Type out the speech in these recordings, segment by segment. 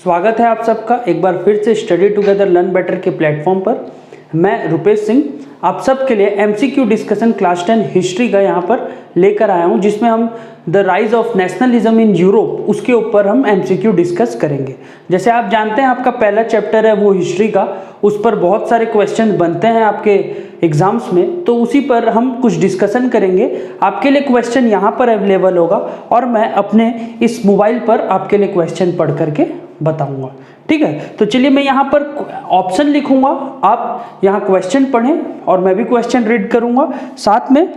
स्वागत है आप सबका एक बार फिर से स्टडी टुगेदर लर्न बेटर के प्लेटफॉर्म पर। मैं रुपेश सिंह आप सबके लिए एमसीक्यू डिस्कशन क्लास 10 हिस्ट्री का यहाँ पर लेकर आया हूँ, जिसमें हम the rise of nationalism in Europe उसके ऊपर हम एमसीक्यू डिस्कस करेंगे। जैसे आप जानते हैं आपका पहला चैप्टर है वो हिस्ट्री का, उस पर बहुत सारे क्वेश्चन बनते हैं आपके एग्जाम्स में, तो उसी पर हम कुछ डिस्कशन करेंगे। आपके लिए क्वेश्चन यहाँ पर अवेलेबल होगा और मैं अपने इस मोबाइल पर आपके लिए क्वेश्चन पढ़ करके बताऊंगा। ठीक है, तो चलिए मैं यहाँ पर ऑप्शन लिखूंगा, आप यहाँ क्वेश्चन पढ़ें और मैं भी क्वेश्चन रीड करूंगा, साथ में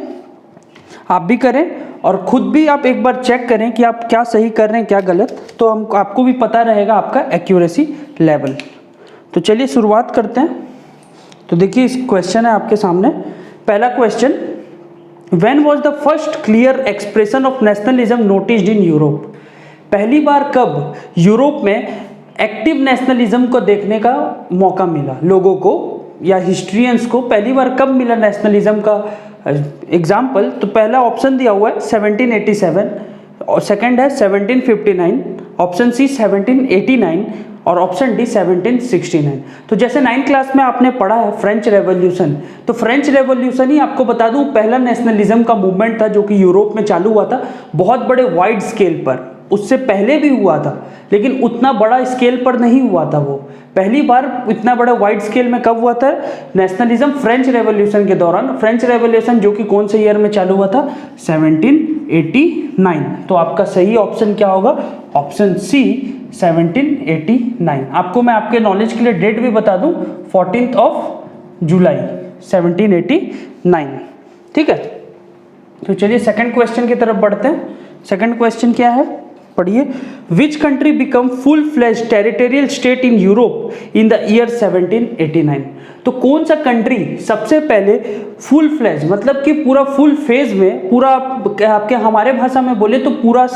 आप भी करें और खुद भी आप एक बार चेक करें कि आप क्या सही कर रहे हैं क्या गलत, तो आपको भी पता रहेगा आपका एक्यूरेसी लेवल। तो चलिए शुरुआत करते हैं। तो देखिए इस क्वेश्चन है आपके सामने। पहला question, when was the first clear expression of nationalism noticed in Europe? पहली बार कब यूरोप में एक्टिव नेशनलिज्म को देखने का मौका मिला लोगों को या हिस्ट्रियंस को? पहली बार कब मिला नेशनलिज्म का एग्जाम्पल? तो पहला ऑप्शन दिया हुआ है 1787 और सेकंड है 1759, ऑप्शन सी 1789 और ऑप्शन डी 1769। तो जैसे 9th क्लास में आपने पढ़ा है फ्रेंच रेवोल्यूशन, तो फ्रेंच रेवोल्यूशन ही आपको बता दूं पहला नेशनलिज्म का मूवमेंट था जो कि यूरोप में चालू हुआ था, बहुत बड़े वाइड स्केल पर। उससे पहले भी हुआ था लेकिन उतना बड़ा स्केल पर नहीं हुआ था। वो पहली बार इतना बड़ा वाइड स्केल में कब हुआ था? नेशनलिज्म फ्रेंच रेवोल्यूशन के दौरान। फ्रेंच रेवोल्यूशन जो कि कौन से ईयर में चालू हुआ था? 1789। तो आपका सही ऑप्शन क्या होगा? Option C 1789। आपको मैं आपके नॉलेज के लिए डेट भी बता दूं, 14 जुलाई 1789। ठीक है, तो चलिए सेकंड क्वेश्चन की तरफ बढ़ते हैं। सेकंड क्वेश्चन क्या है, पढ़िए। Which country become full fledge territorial state in Europe in the year 1789? तो कौन सा कंट्री सबसे पहले फुल फ्लेज मतलब कि पूरा फुल फेज में, पूरा आपके हमारे भाषा में बोले तो पूरा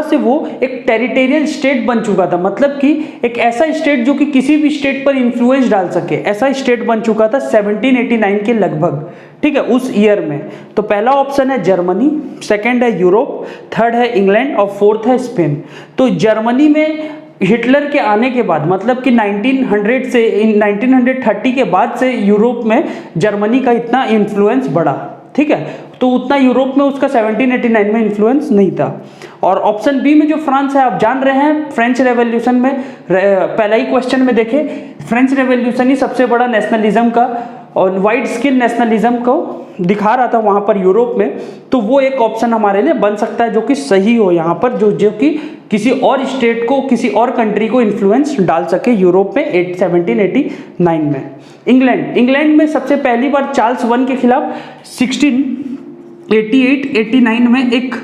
से वो एक टेरिटोरियल स्टेट बन चुका था, मतलब कि एक ऐसा स्टेट जो कि किसी भी स्टेट पर इन्फ्लुएंस डाल सके, ऐसा स्टेट बन चुका था 1789 के लगभग। ठीक है, उस ईयर में। तो पहला ऑप्शन है जर्मनी, सेकंड है यूरोप, थर्ड है इंग्लैंड और फोर्थ है स्पेन। तो जर्मनी में हिटलर के आने के बाद, मतलब कि 1930 के बाद से यूरोप में जर्मनी का इतना इन्फ्लुएंस बढ़ा। ठीक है, तो उतना यूरोप में उसका 1789 में इन्फ्लुएंस नहीं था। और ऑप्शन बी में जो फ्रांस है, आप जान रहे हैं फ्रेंच रेवोल्यूशन में पहला ही क्वेश्चन में देखे, फ्रेंच रेवोल्यूशन ही सबसे बड़ा नेशनलिज्म का और वाइड स्केल नेशनलिज्म को दिखा रहा था वहां पर यूरोप में। तो वो एक ऑप्शन हमारे लिए बन सकता है जो कि सही हो यहाँ पर, जो कि किसी और स्टेट को, किसी और कंट्री को इन्फ्लुएंस डाल सके यूरोप में 1789 में। इंग्लैंड में सबसे पहली बार चार्ल्स वन के खिलाफ 1688-89 में एक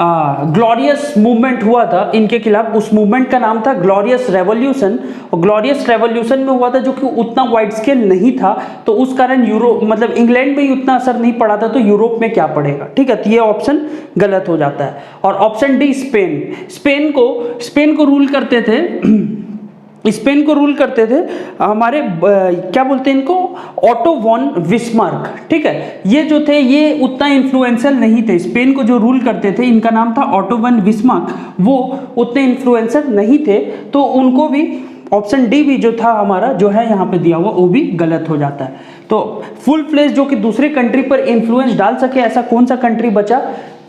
ग्लोरियस मूवमेंट हुआ था इनके खिलाफ। उस मूवमेंट का नाम था ग्लोरियस रेवोल्यूशन, और ग्लोरियस रेवोल्यूशन में हुआ था जो कि उतना वाइड स्केल नहीं था, तो उस कारण यूरोप मतलब इंग्लैंड में ही उतना असर नहीं पड़ा था, तो यूरोप में क्या पड़ेगा? ठीक है, तो ये ऑप्शन गलत हो जाता है। और ऑप्शन डी स्पेन को रूल करते थे हमारे क्या बोलते हैं इनको, ऑटो वॉन बिस्मार्क। ठीक है, ये जो थे ये उतना इन्फ्लुएंशियल नहीं थे। स्पेन को जो रूल करते थे इनका नाम था ऑटो वॉन बिस्मार्क, वो उतने इन्फ्लुएंशियल नहीं थे, तो उनको भी ऑप्शन डी भी जो था हमारा जो है यहाँ पे दिया हुआ वो भी गलत हो जाता है। तो फुल फ्लेज जो कि दूसरे कंट्री पर इन्फ्लुएंस डाल सके ऐसा कौन सा कंट्री बचा?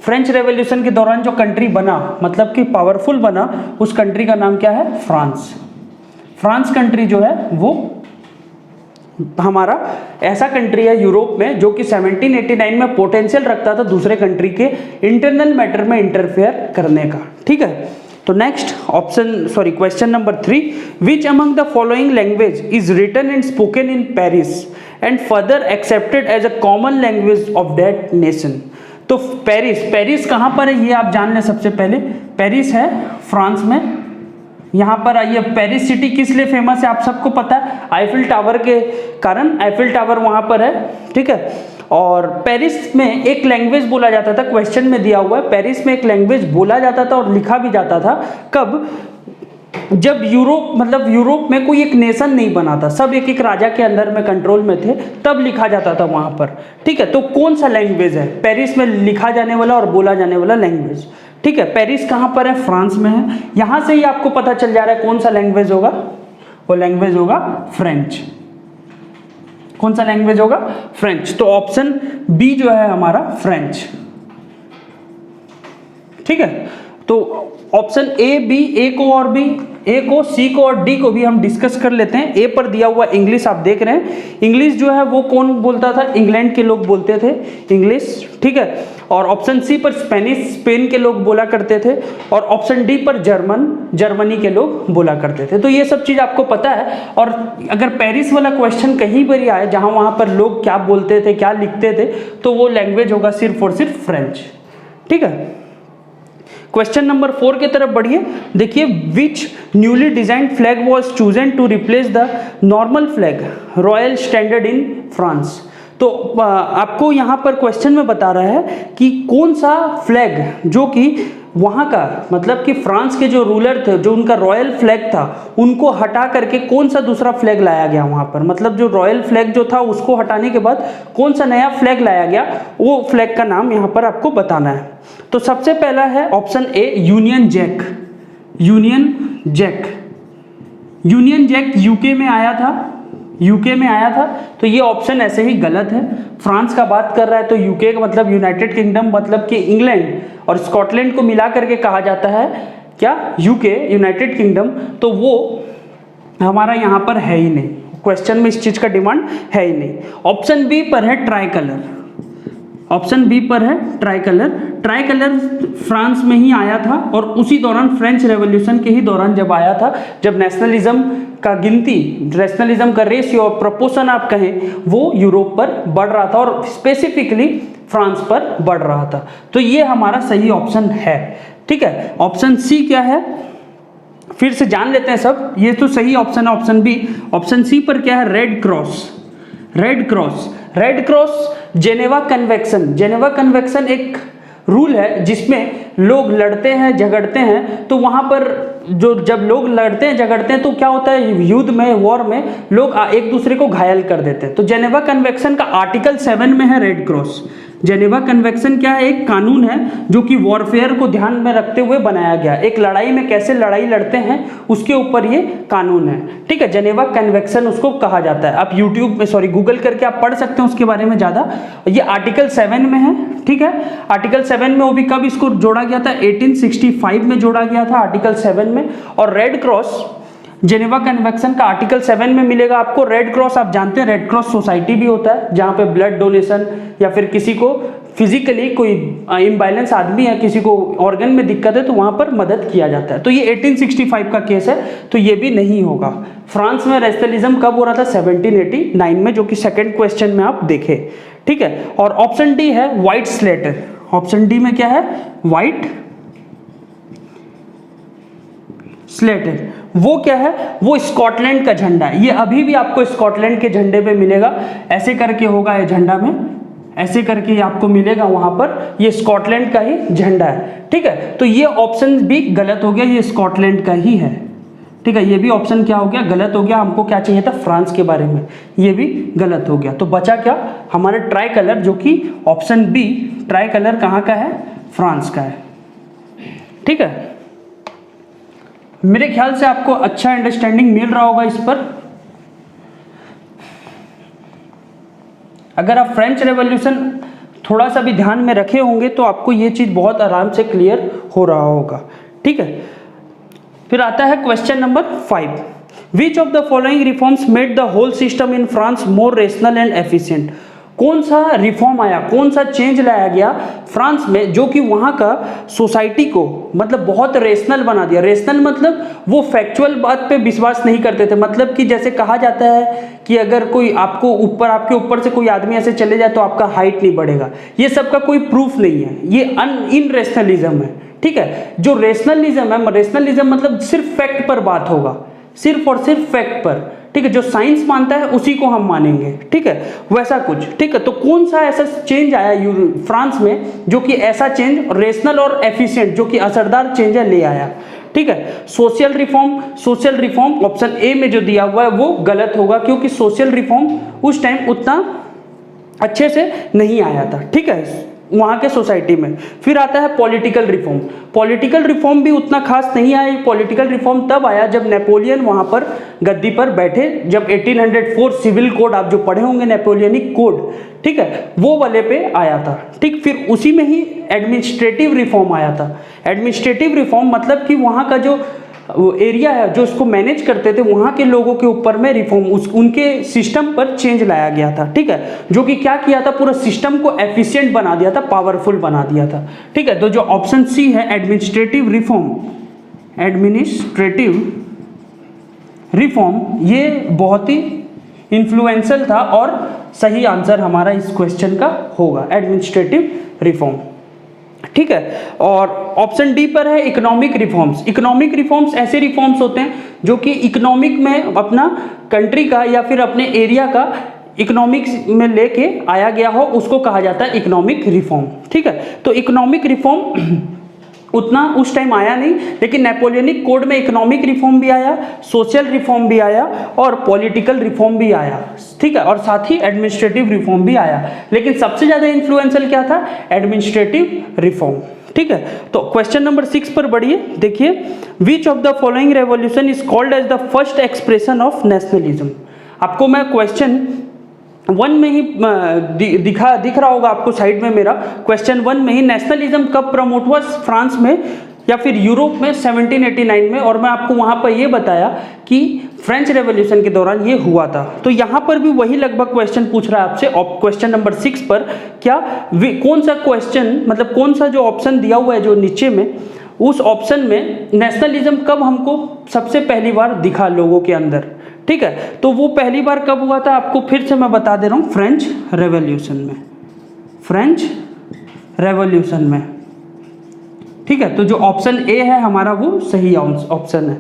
फ्रेंच रेवोल्यूशन के दौरान जो कंट्री बना, मतलब कि पावरफुल बना, उस कंट्री का नाम क्या है? फ्रांस कंट्री जो है वो हमारा ऐसा कंट्री है यूरोप में जो कि 1789 में पोटेंशियल रखता था दूसरे कंट्री के इंटरनल मैटर में इंटरफेयर करने का। ठीक है, तो next question number 3, which among the following language is written and spoken in Paris and further accepted as a common language of that nation? तो पेरिस कहाँ पर है ये आप जान लें। सबसे पहले पेरिस है फ्रांस में। यहाँ पर आइए, पेरिस सिटी किस लिए फेमस है आप सबको पता है? आईफिल टावर के कारण, आईफिल टावर वहाँ पर है। ठीक है, और पेरिस में एक लैंग्वेज बोला जाता था, क्वेश्चन में दिया हुआ है, पेरिस में एक लैंग्वेज बोला जाता था और लिखा भी जाता था। कब? जब यूरोप में कोई एक नेशन नहीं बना था, सब एक एक राजा के अंदर में कंट्रोल में थे, तब लिखा जाता था वहाँ पर। ठीक है, तो कौन सा लैंग्वेज है पेरिस में लिखा जाने वाला और बोला जाने वाला लैंग्वेज? ठीक है, पेरिस कहाँ पर है? फ्रांस में है। यहाँ से ही आपको पता चल जा रहा है कौन सा लैंग्वेज होगा, वो लैंग्वेज होगा फ्रेंच। कौन सा लैंग्वेज होगा? फ्रेंच। तो ऑप्शन बी जो है हमारा फ्रेंच। ठीक है, तो ऑप्शन ए, बी, ए को, सी को और डी को भी हम डिस्कस कर लेते हैं। ए पर दिया हुआ इंग्लिश आप देख रहे हैं, इंग्लिश जो है वो कौन बोलता था? इंग्लैंड के लोग बोलते थे इंग्लिश। ठीक है, और ऑप्शन सी पर स्पेनिश, स्पेन के लोग बोला करते थे। और ऑप्शन डी पर जर्मन, जर्मनी के लोग बोला करते थे। तो ये सब चीज आपको पता है। और अगर पेरिस वाला क्वेश्चन कहीं पर ही आए जहां वहां पर लोग क्या बोलते थे, क्या लिखते थे, तो वो लैंग्वेज होगा सिर्फ और सिर्फ फ्रेंच। ठीक है, क्वेश्चन नंबर 4 की तरफ बढ़िए। देखिए, which newly designed flag was chosen to replace the normal flag royal standard in France. तो आपको यहाँ पर क्वेश्चन में बता रहा है कि कौन सा फ्लैग जो कि वहाँ का, मतलब कि फ्रांस के जो रूलर थे, जो उनका रॉयल फ्लैग था, उनको हटा करके कौन सा दूसरा फ्लैग लाया गया वहाँ पर। मतलब जो रॉयल फ्लैग जो था उसको हटाने के बाद कौन सा नया फ्लैग लाया गया, वो फ्लैग का नाम यहाँ पर आपको बताना है। तो सबसे पहला है option A, Union Jack. Union Jack, Union Jack UK में आया था, यूके में आया था। तो ये ऑप्शन ऐसे ही गलत है। फ्रांस का बात कर रहा है तो यूके का मतलब यूनाइटेड किंगडम, मतलब कि इंग्लैंड और स्कॉटलैंड को मिला करके कहा जाता है क्या? UK, United kingdom. तो वो हमारा यहाँ पर है ही नहीं, क्वेश्चन में इस चीज का डिमांड है ही नहीं। ऑप्शन बी पर है ट्राई कलर। ऑप्शन बी पर है try colour. Try colour France में ही आया था और उसी दौरान फ्रेंच रेवोल्यूशन के ही दौरान जब आया था, जब नेशनलिज्म का गिनती, नेशनलिज्म का रेशियो और प्रोपोर्शन आप कहें, वो यूरोप पर बढ़ रहा था और स्पेसिफिकली फ्रांस पर बढ़ रहा था। तो ये हमारा सही ऑप्शन है। ठीक है, ऑप्शन सी क्या है फिर से जान लेते हैं सब। ये तो सही ऑप्शन है, ऑप्शन बी। ऑप्शन सी पर क्या है? Red cross. Red cross, red cross Geneva convection. Geneva convection एक रूल है जिसमें लोग लड़ते हैं, झगड़ते हैं, तो वहां पर जब लोग लड़ते हैं, झगड़ते हैं, तो क्या होता है, युद्ध में, वॉर में लोग एक दूसरे को घायल कर देते हैं। तो जेनेवा कन्वेक्शन का आर्टिकल 7 में है रेड क्रॉस। जेनेवा कन्वेक्शन क्या है? एक कानून है जो कि वॉरफेयर को ध्यान में रखते हुए बनाया गया। एक लड़ाई में कैसे लड़ाई लड़ते हैं उसके ऊपर ये कानून है। ठीक है, जेनेवा कन्वेक्शन उसको कहा जाता है। आप यूट्यूब में, सॉरी गूगल करके आप पढ़ सकते हैं उसके बारे में ज़्यादा। ये आर्टिकल 7 में है। ठीक है, आर्टिकल 7 में वो भी कब इसको जोड़ा गया था? 1865 में जोड़ा गया था आर्टिकल 7 में। और रेड क्रॉस जेनेवा कन्वेक्शन का आर्टिकल 7 में मिलेगा आपको। रेड क्रॉस आप जानते हैं, रेड क्रॉस सोसाइटी भी होता है जहाँ पे ब्लड डोनेशन या फिर किसी को फिजिकली कोई इम्बैलेंस आदमी है, किसी को ऑर्गन में दिक्कत है, तो वहाँ पर मदद किया जाता है। तो ये 1865 का केस है, तो ये भी नहीं होगा। फ्रांस में नेशनलिज्म कब हो रहा था? 1789 में, जो कि सेकेंड क्वेश्चन में आप देखें। ठीक है, और ऑप्शन डी है व्हाइट स्लेटर। ऑप्शन डी में क्या है? White Slater. वो क्या है? वो स्कॉटलैंड का झंडा है। ये अभी भी आपको स्कॉटलैंड के झंडे पे मिलेगा। ऐसे करके होगा ये झंडा में, ऐसे करके आपको मिलेगा वहां पर। ये स्कॉटलैंड का ही झंडा है। ठीक है, तो ये ऑप्शन भी गलत हो गया, ये स्कॉटलैंड का ही है। ठीक है, ये भी ऑप्शन क्या हो गया? गलत हो गया। हमको क्या चाहिए था? फ्रांस के बारे में, ये भी गलत हो गया। तो बचा क्या? हमारे ट्राई कलर, जो कि ऑप्शन बी, ट्राई कलर कहाँ का है? फ्रांस का है। ठीक है, मेरे ख्याल से आपको अच्छा अंडरस्टैंडिंग मिल रहा होगा इस पर। अगर आप फ्रेंच रेवोल्यूशन थोड़ा सा भी ध्यान में रखे होंगे तो आपको ये चीज बहुत आराम से क्लियर हो रहा होगा। ठीक है, फिर आता है question number 5। Which of the following reforms made the whole system in France more rational and efficient. कौन सा रिफॉर्म आया, कौन सा चेंज लाया गया फ्रांस में जो कि वहाँ का सोसाइटी को मतलब बहुत रेशनल बना दिया। रेशनल मतलब वो फैक्चुअल बात पे विश्वास नहीं करते थे। मतलब कि जैसे कहा जाता है कि अगर कोई आपको ऊपर, आपके ऊपर से कोई आदमी ऐसे चले जाए तो आपका हाइट नहीं बढ़ेगा, ये सब का कोई प्रूफ नहीं है, ये इनरेशनलिज्म है। ठीक है, जो रेशनलिज्म है, रेशनलिज्म मतलब सिर्फ फैक्ट पर बात होगा, सिर्फ और सिर्फ फैक्ट पर। ठीक है, जो साइंस मानता है उसी को हम मानेंगे। ठीक है, वैसा कुछ। ठीक है, तो कौन सा ऐसा चेंज आया फ्रांस में जो कि ऐसा चेंज रेशनल और एफिशिएंट, जो कि असरदार चेंज है, ले आया। ठीक है, social reform. Social reform option A में जो दिया हुआ है वो गलत होगा, क्योंकि सोशल रिफॉर्म उस टाइम उतना अच्छे से नहीं आया था। ठीक है, वहाँ के सोसाइटी में। फिर आता है पॉलिटिकल रिफॉर्म। पॉलिटिकल रिफॉर्म भी उतना खास नहीं आया। पॉलिटिकल रिफॉर्म तब आया जब नेपोलियन वहाँ पर गद्दी पर बैठे, जब 1804 सिविल कोड, आप जो पढ़े होंगे नेपोलियनिक कोड, ठीक है, वो वाले पे आया था। ठीक, फिर उसी में ही एडमिनिस्ट्रेटिव रिफॉर्म आया था। एडमिनिस्ट्रेटिव रिफॉर्म मतलब कि वहाँ का जो एरिया है जो उसको मैनेज करते थे, वहाँ के लोगों के ऊपर में रिफॉर्म, उनके सिस्टम पर चेंज लाया गया था। ठीक है, जो कि क्या किया था, पूरा सिस्टम को एफिशिएंट बना दिया था, पावरफुल बना दिया था। ठीक है, तो जो ऑप्शन सी है एडमिनिस्ट्रेटिव रिफॉर्म, एडमिनिस्ट्रेटिव रिफॉर्म, ये बहुत ही इन्फ्लुएंशियल था और सही आंसर हमारा इस क्वेश्चन का होगा एडमिनिस्ट्रेटिव रिफॉर्म। ठीक है, और ऑप्शन डी पर है इकोनॉमिक रिफॉर्म्स। इकोनॉमिक रिफॉर्म्स ऐसे रिफॉर्म्स होते हैं जो कि इकोनॉमिक में अपना कंट्री का या फिर अपने एरिया का इकोनॉमिक्स में लेके आया गया हो, उसको कहा जाता है इकोनॉमिक रिफॉर्म। ठीक है, तो इकोनॉमिक रिफॉर्म उतना उस टाइम आया नहीं, लेकिन नेपोलियनिक कोड में इकोनॉमिक रिफॉर्म भी आया, सोशल रिफॉर्म भी आया और पॉलिटिकल रिफॉर्म भी आया। ठीक है, और साथ ही एडमिनिस्ट्रेटिव रिफॉर्म भी आया, लेकिन सबसे ज़्यादा इन्फ्लुएंशियल क्या था, एडमिनिस्ट्रेटिव रिफॉर्म। ठीक है, तो क्वेश्चन नंबर 6 पर बढ़िए, देखिए, which of the following revolution is called as the first expression of nationalism. आपको मैं क्वेश्चन 1 में ही दिख रहा होगा आपको साइड में, मेरा क्वेश्चन 1 में ही नेशनलिज्म कब प्रमोट हुआ, फ्रांस में या फिर यूरोप में 1789 में, और मैं आपको वहाँ पर ये बताया कि फ्रेंच रेवोल्यूशन के दौरान ये हुआ था। तो यहाँ पर भी वही लगभग क्वेश्चन पूछ रहा है आपसे क्वेश्चन नंबर 6 पर, क्या कौन सा क्वेश्चन, मतलब कौन सा जो ऑप्शन दिया हुआ है जो नीचे में, उस ऑप्शन में नेशनलिज्म कब हमको सबसे पहली बार दिखा लोगों के अंदर। ठीक है, तो वो पहली बार कब हुआ था आपको फिर से मैं बता दे रहा हूँ, फ्रेंच रेवोल्यूशन में, फ्रेंच रेवोल्यूशन में। ठीक है, तो जो ऑप्शन ए है हमारा वो सही ऑप्शन है।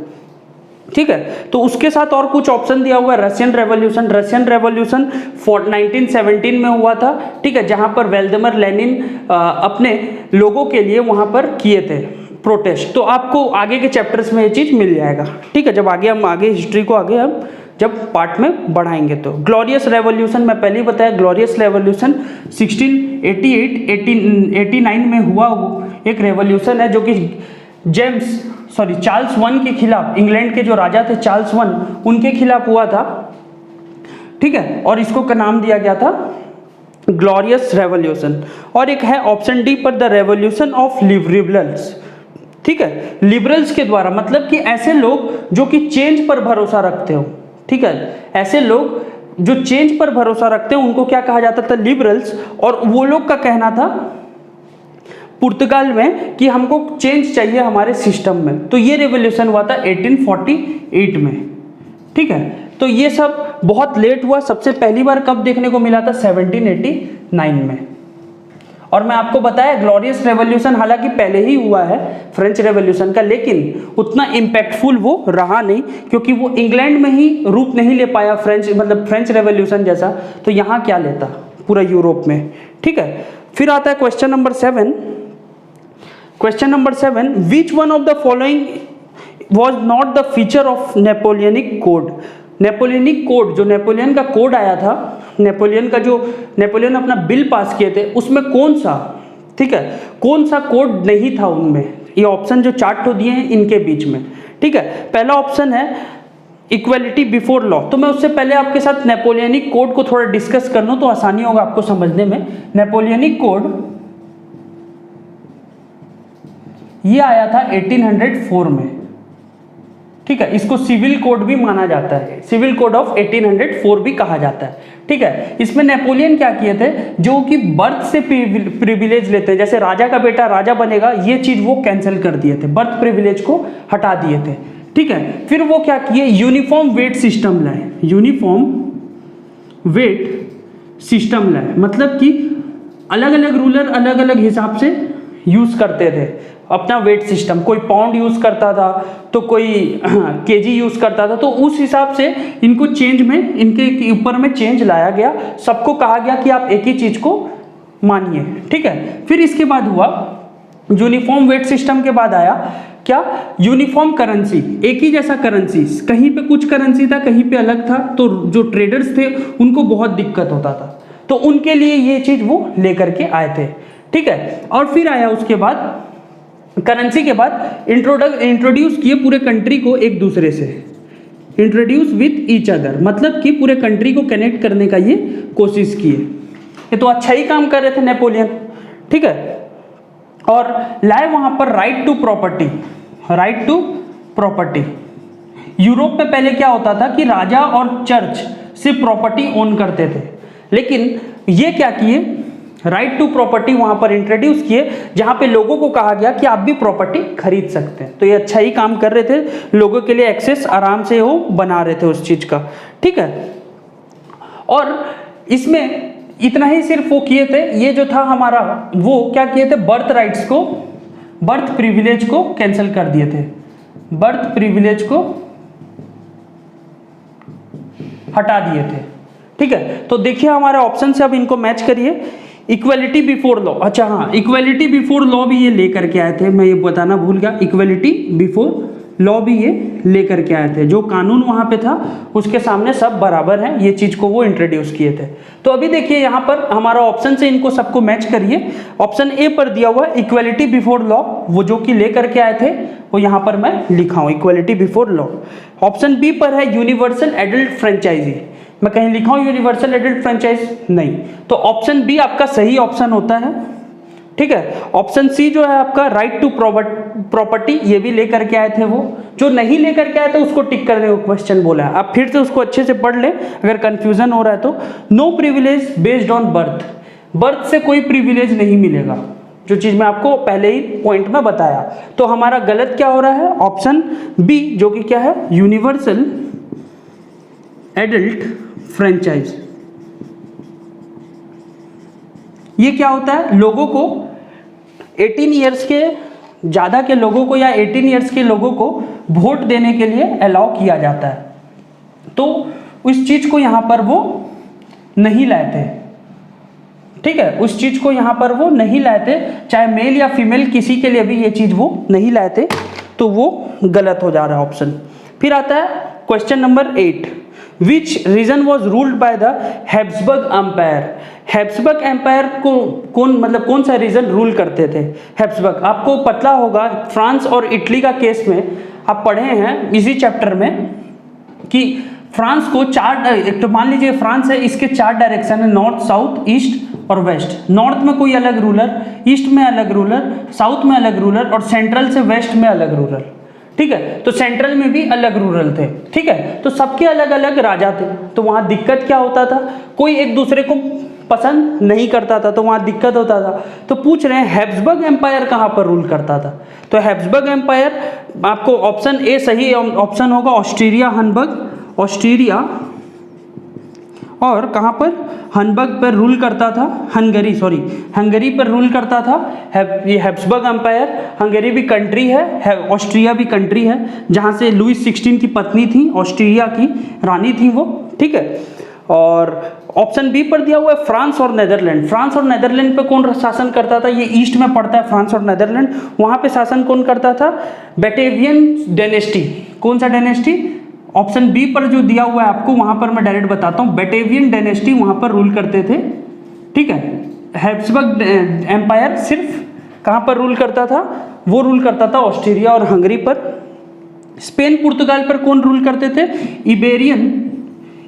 ठीक है, तो उसके साथ और कुछ ऑप्शन दिया हुआ है, रशियन रेवोल्यूशन। रशियन रेवोल्यूशन 1917 में हुआ था। ठीक है, जहां पर व्लादिमीर लेनिन अपने लोगों के लिए वहां पर किए थे प्रोटेस्ट। तो आपको आगे के चैप्टर्स में ये चीज़ मिल जाएगा। ठीक है, जब हम आगे हिस्ट्री को आगे हम जब पार्ट में बढ़ाएंगे। तो ग्लोरियस रेवोल्यूशन मैं पहले ही बताया, ग्लोरियस रेवोल्यूशन 1689 में हुआ एक रेवोल्यूशन है जो कि चार्ल्स वन के खिलाफ, इंग्लैंड के जो राजा थे चार्ल्स वन, उनके खिलाफ हुआ था। ठीक है, और इसको का नाम दिया गया था ग्लोरियस रेवोल्यूशन। और एक है ऑप्शन डी पर द रेवोल्यूशन ऑफ लिबरल्स। ठीक है, लिबरल्स के द्वारा, मतलब कि ऐसे लोग जो कि चेंज पर भरोसा रखते हो। ठीक है, ऐसे लोग जो चेंज पर भरोसा रखते हैं उनको क्या कहा जाता था, लिबरल्स। और वो लोग का कहना था पुर्तगाल में कि हमको चेंज चाहिए हमारे सिस्टम में। तो ये रेवोल्यूशन हुआ था 1848 में। ठीक है, तो ये सब बहुत लेट हुआ, सबसे पहली बार कब देखने को मिला था, 1789 में। और मैं आपको बताया ग्लोरियस रेवोल्यूशन हालांकि पहले ही हुआ है फ्रेंच रेवोल्यूशन का, लेकिन उतना इम्पैक्टफुल वो रहा नहीं, क्योंकि वो इंग्लैंड में ही रूप नहीं ले पाया फ्रेंच रेवोल्यूशन जैसा। तो यहाँ क्या लेता पूरा यूरोप में। ठीक है, फिर आता है question number 7। Question number 7, which one of the following was not the feature of Napoleonic code. Napoleonic code, जो नेपोलियन का कोड आया था, नेपोलियन अपना बिल पास किए थे, उसमें कौन सा, ठीक है, कौन सा कोड नहीं था उनमें। ये ऑप्शन जो चार्ट हो दिए हैं इनके बीच में। ठीक है, पहला ऑप्शन है इक्वलिटी बिफोर लॉ। तो मैं उससे पहले आपके साथ नेपोलियनिक कोड को थोड़ा डिस्कस कर लूं तो आसानी होगा आपको समझने में। नेपोलियनिक कोड ये आया था 1804 में। ठीक है, इसको सिविल कोड भी माना जाता है, सिविल कोड ऑफ 1804 भी कहा जाता है। ठीक है, इसमें नेपोलियन क्या किए थे, जो कि बर्थ से प्रिविलेज लेते हैं, जैसे राजा का बेटा राजा बनेगा, ये चीज वो कैंसिल कर दिए थे, बर्थ प्रिविलेज को हटा दिए थे। ठीक है, फिर वो क्या किए, यूनिफॉर्म वेट सिस्टम लाए, यूनिफॉर्म वेट सिस्टम लाए, मतलब कि अलग अलग रूलर अलग अलग हिसाब से यूज करते थे अपना वेट सिस्टम। कोई पाउंड यूज करता था तो कोई केजी यूज करता था, तो उस हिसाब से इनको चेंज में, इनके ऊपर में चेंज लाया गया। सबको कहा गया कि आप एक ही चीज को मानिए। ठीक है, फिर इसके बाद हुआ यूनिफॉर्म वेट सिस्टम के बाद आया क्या, यूनिफॉर्म करेंसी, एक ही जैसा करेंसी, कहीं पे कुछ करेंसी था कहीं पे अलग था, तो जो ट्रेडर्स थे उनको बहुत दिक्कत होता था, तो उनके लिए ये चीज वो लेकर के आए थे। ठीक है। और फिर आया उसके बाद करेंसी के बाद इंट्रोड्यूस किए पूरे कंट्री को एक दूसरे से, इंट्रोड्यूस विथ ईच अदर, मतलब कि पूरे कंट्री को कनेक्ट करने का ये कोशिश किए। ये तो अच्छा ही काम कर रहे थे नेपोलियन, ठीक है। और लाए वहां पर right to property, right to property. Europe में पहले क्या होता था कि राजा और चर्च सिर्फ प्रॉपर्टी ओन करते थे, लेकिन ये क्या किए, राइट टू प्रॉपर्टी वहां पर इंट्रोड्यूस किए, जहां पे लोगों को कहा गया कि आप भी प्रॉपर्टी खरीद सकते हैं। तो ये अच्छा ही काम कर रहे थे, लोगों के लिए एक्सेस आराम से वो बना रहे थे उस चीज का, ठीक है। और इसमें इतना ही सिर्फ वो किए थे, ये जो था हमारा, वो क्या किए थे, बर्थ राइट्स को, बर्थ प्रिविलेज को कैंसिल कर दिए थे, बर्थ प्रिविलेज को हटा दिए थे, ठीक है। तो देखिए हमारे ऑप्शन से अब इनको मैच करिए। इक्वलिटी बिफोर लॉ, अच्छा हाँ, इक्वलिटी बिफोर लॉ भी ये लेकर के आए थे, मैं ये बताना भूल गया। इक्वलिटी बिफोर लॉ भी ये लेकर के आए थे, जो कानून वहां पे था उसके सामने सब बराबर हैं, ये चीज को वो इंट्रोड्यूस किए थे। तो अभी देखिए यहाँ पर हमारा ऑप्शन से इनको सबको मैच करिए। ऑप्शन ए पर दिया हुआ है इक्वलिटी बिफोर लॉ, वो जो कि लेकर के आए थे वो यहाँ पर मैं लिखा हूँ, equality before law. Option B पर है यूनिवर्सल एडल्ट फ्रेंचाइजी, मैं कहीं लिखा हूँ यूनिवर्सल एडल्ट फ्रेंचाइज, नहीं, तो ऑप्शन बी आपका सही ऑप्शन होता है, ठीक है। ऑप्शन सी जो है आपका राइट टू प्रॉपर्टी, ये भी लेकर के आए थे वो, जो नहीं लेकर के आए थे उसको टिक करने को क्वेश्चन बोला है। आप फिर से उसको अच्छे से पढ़ ले अगर कंफ्यूजन हो रहा है तो। No privilege based on birth, birth से कोई प्रिविलेज नहीं मिलेगा, जो चीज मैं आपको पहले ही पॉइंट में बताया। तो हमारा गलत क्या हो रहा है, ऑप्शन बी, जो कि क्या है, यूनिवर्सल एडल्ट फ्रेंचाइज। ये क्या होता है, लोगों को 18 ईयर्स के ज़्यादा के लोगों को या 18 ईयर्स के लोगों को वोट देने के लिए अलाउ किया जाता है, तो उस चीज़ को यहाँ पर वो नहीं लाए थे, ठीक है। उस चीज़ को यहाँ पर वो नहीं लाए थे, चाहे मेल या फीमेल किसी के लिए भी ये चीज़ वो नहीं लाए थे, तो वो गलत हो जा रहा है ऑप्शन। फिर आता है question number 8, which region was ruled by the Habsburg empire. Habsburg empire को कौन सा रीजन रूल करते थे। हैब्सबर्ग, आपको पता होगा फ्रांस और इटली का केस में आप पढ़े हैं इसी चैप्टर में कि फ्रांस को तो मान लीजिए फ्रांस है, इसके 4 डायरेक्शन है, नॉर्थ, साउथ, ईस्ट और वेस्ट। नॉर्थ में कोई अलग रूलर, ईस्ट में अलग रूलर, साउथ में अलग रूलर और सेंट्रल से वेस्ट में अलग रूलर, ठीक है। तो सेंट्रल में भी अलग रूरल थे, ठीक है। तो सबके अलग अलग राजा थे, तो वहां दिक्कत क्या होता था, कोई एक दूसरे को पसंद नहीं करता था, तो वहां दिक्कत होता था। तो पूछ रहे हैं हैब्सबर्ग एम्पायर कहां पर रूल करता था, तो हैब्सबर्ग एम्पायर आपको ऑप्शन ए सही ऑप्शन होगा, ऑस्ट्रिया हनबर्ग, ऑस्ट्रिया, और कहां पर, हनबर्ग पर रूल करता था, हंगरी पर रूल करता था ये हैब्सबर्ग एम्पायर। हंगरी भी कंट्री है, ऑस्ट्रिया भी कंट्री है, जहां से लुईस 16 की पत्नी थी, ऑस्ट्रिया की रानी थी वो, ठीक है। और ऑप्शन बी पर दिया हुआ है फ्रांस और नेदरलैंड। फ्रांस और नेदरलैंड पे कौन शासन करता था, ये ईस्ट में पड़ता है फ्रांस और नेदरलैंड, वहां पे शासन कौन करता था, बैटेवियन डायनेस्टी। कौन सा डायनेस्टी, ऑप्शन बी पर जो दिया हुआ है आपको, वहां पर मैं डायरेक्ट बताता हूं, बैटेवियन डायनेस्टी वहां पर रूल करते थे, ठीक है। हैब्सबर्ग एम्पायर सिर्फ कहां पर रूल करता था, वो रूल करता था ऑस्ट्रिया और हंगरी पर। स्पेन पुर्तगाल पर कौन रूल करते थे,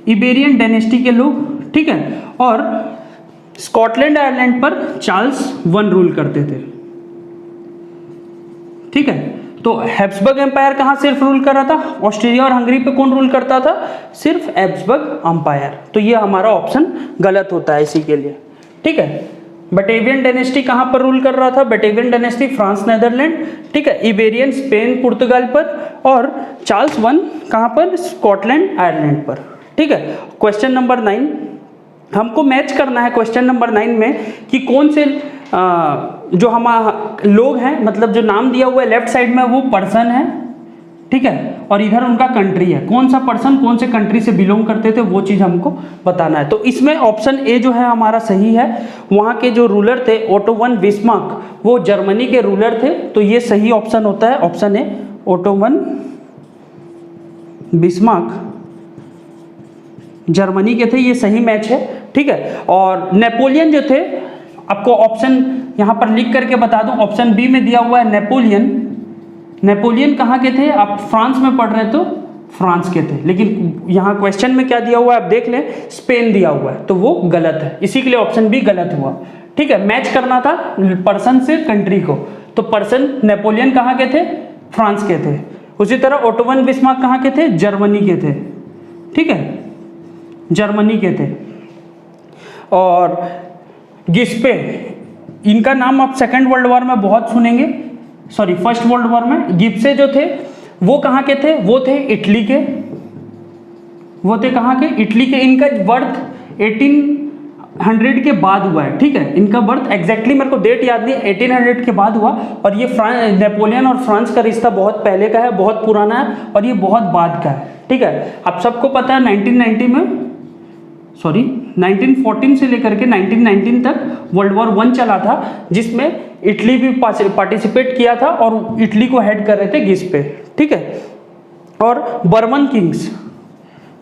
इबेरियन डायनेस्टी के लोग, ठीक है। और स्कॉटलैंड आयरलैंड पर चार्ल्स 1 रूल करते थे, ठीक है। तो हैब्सबर्ग एम्पायर कहां सिर्फ रूल कर रहा था, ऑस्ट्रिया और हंगरी पे कौन रूल करता था, सिर्फ हैब्सबर्ग एम्पायर। तो ये हमारा ऑप्शन गलत होता है इसी के लिए, ठीक है। बैटेवियन डायनेस्टी कहां पर रूल कर रहा था, बैटेवियन डायनेस्टी फ्रांस नेदरलैंड, ठीक है। इबेरियन स्पेन पुर्तगाल पर, और चार्ल्स 1 कहां पर, स्कॉटलैंड आयरलैंड पर, ठीक है। क्वेश्चन नंबर 9 हमको मैच करना है क्वेश्चन नंबर 9 में कि कौन से जो हमारे लोग हैं, मतलब जो नाम दिया हुआ है लेफ्ट साइड में वो पर्सन है, ठीक है, और इधर उनका कंट्री है, कौन सा पर्सन कौन से कंट्री से बिलोंग करते थे वो चीज़ हमको बताना है। तो इसमें ऑप्शन ए जो है हमारा सही है, वहाँ के जो रूलर थे ओटो वन बिस्मार्क, वो जर्मनी के रूलर थे, तो ये सही ऑप्शन होता है, ऑप्शन ए ओटो वन बिस्मार्क जर्मनी के थे, ये सही मैच है, ठीक है। और नेपोलियन जो थे, आपको ऑप्शन यहाँ पर लिख करके बता दूं, ऑप्शन बी में दिया हुआ है नेपोलियन। नेपोलियन कहाँ के थे? आप फ्रांस में पढ़ रहे तो फ्रांस के थे, लेकिन यहाँ क्वेश्चन में क्या दिया हुआ है आप देख लें, स्पेन दिया हुआ है, तो वो गलत है, इसी के लिए ऑप्शन बी गलत हुआ। ठीक है, मैच करना था पर्सन से कंट्री को, तो पर्सन नेपोलियन कहाँ के थे? फ्रांस के थे। उसी तरह ओटो वन बिस्मार्क कहाँ के थे? जर्मनी के थे। ठीक है, जर्मनी के थे। और गिस्पे, इनका नाम आप सेकेंड वर्ल्ड वॉर में बहुत सुनेंगे, सॉरी फर्स्ट वर्ल्ड वॉर में। गिब्से जो थे वो कहाँ के थे? वो थे इटली के। वो थे कहाँ के? इटली के। इनका बर्थ 1800 के बाद हुआ है। ठीक है, इनका बर्थ एग्जैक्टली मेरे को डेट याद नहीं, 1800 के बाद हुआ। और ये नेपोलियन और फ्रांस का रिश्ता बहुत पहले का है, बहुत पुराना है, और ये बहुत बाद का है। ठीक है, आप सबको पता है 1914 से लेकर के 1919 तक वर्ल्ड वॉर 1 चला था, जिसमें इटली भी पार्टिसिपेट किया था और इटली को हेड कर रहे थे गिस्पे। ठीक है, और बर्बन किंग्स,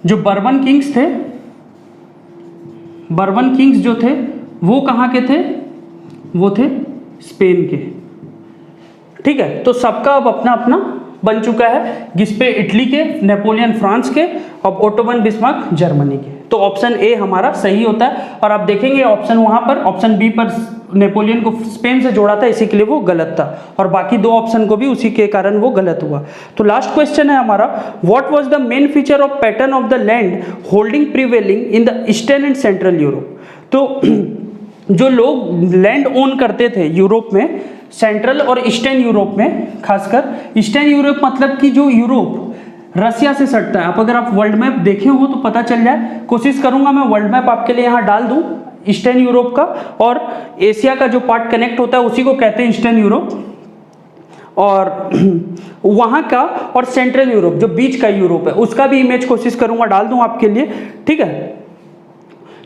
जो बर्बन किंग्स थे, बर्बन किंग्स जो थे वो कहाँ के थे? वो थे स्पेन के। ठीक है, तो सबका अब अपना अपना बन चुका है, गिस्पे इटली के, नेपोलियन फ्रांस के, और ओटो वन बिस्मार्क जर्मनी के। तो ऑप्शन ए हमारा सही होता है। और आप देखेंगे ऑप्शन वहां पर, ऑप्शन बी पर नेपोलियन को स्पेन से जोड़ा था, इसी के लिए वो गलत था, और बाकी दो ऑप्शन को भी उसी के कारण वो गलत हुआ। तो लास्ट क्वेश्चन है हमारा, what was the main feature of pattern of the land holding prevailing in the eastern and central Europe. तो जो लोग लैंड ओन करते थे यूरोप में, सेंट्रल और ईस्टर्न यूरोप में, खासकर ईस्टर्न यूरोप मतलब कि जो यूरोप रसिया से सटता है। अगर आप वर्ल्ड मैप देखे हो तो पता चल जाए, कोशिश करूंगा मैं वर्ल्ड मैप आपके लिए यहाँ डाल दूं ईस्टर्न यूरोप का, और एशिया का जो पार्ट कनेक्ट होता है उसी को कहते हैं ईस्टर्न यूरोप, और वहाँ का, और सेंट्रल यूरोप जो बीच का यूरोप है उसका भी इमेज कोशिश करूंगा डाल दूं आपके लिए। ठीक है,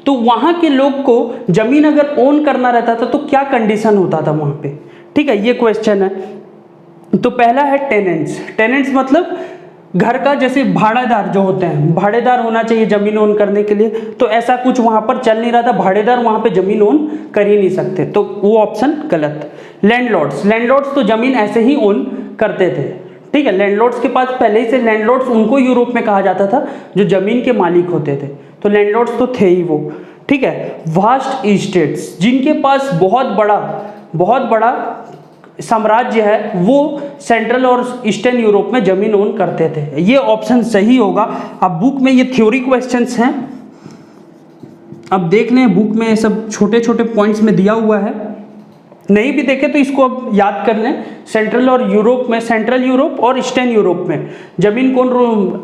तो वहाँ के लोग को जमीन अगर ओन करना रहता था तो क्या कंडीशन होता था वहाँ पे? ठीक है, ये क्वेश्चन है। तो पहला है टेनेंट्स। टेनेंट्स मतलब घर का, जैसे भाड़ेदार जो होते हैं, भाड़ेदार होना चाहिए जमीन ओन करने के लिए, तो ऐसा कुछ वहाँ पर चल नहीं रहा था, भाड़ेदार वहाँ पे जमीन ओन कर ही नहीं सकते, तो वो ऑप्शन गलत। लैंडलॉर्ड्स, लैंडलॉर्ड्स तो जमीन ऐसे ही ओन करते थे। ठीक है, लैंडलॉर्ड्स के पास पहले ही से, लैंडलॉर्ड्स उनको यूरोप में कहा जाता था जो जमीन के मालिक होते थे, तो लैंडलॉर्ड्स तो थे ही वो। ठीक है, वास्ट इस्टेट्स, जिनके पास बहुत बड़ा साम्राज्य है, वो सेंट्रल और ईस्टर्न यूरोप में जमीन ओन करते थे। ये ऑप्शन सही होगा। अब बुक में ये थ्योरी क्वेश्चंस हैं, अब देख लें, बुक में सब छोटे छोटे पॉइंट्स में दिया हुआ है, नहीं भी देखे तो इसको अब याद कर लें। सेंट्रल और यूरोप में, सेंट्रल यूरोप और ईस्टर्न यूरोप में जमीन कौन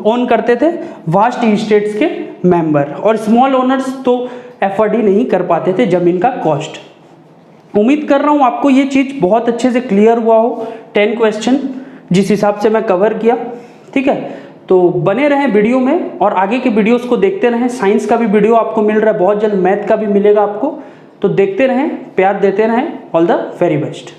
ओन करते थे? वास्ट इस्टेट्स के मेंबर, और स्मॉल ओनर्स तो एफर्ड ही नहीं कर पाते थे जमीन का कॉस्ट। उम्मीद कर रहा हूँ आपको ये चीज़ बहुत अच्छे से क्लियर हुआ हो, 10 क्वेश्चन जिस हिसाब से मैं कवर किया। ठीक है, तो बने रहें वीडियो में और आगे के वीडियोस को देखते रहें। साइंस का भी वीडियो आपको मिल रहा है, बहुत जल्द मैथ का भी मिलेगा आपको, तो देखते रहें, प्यार देते रहें। All the very best.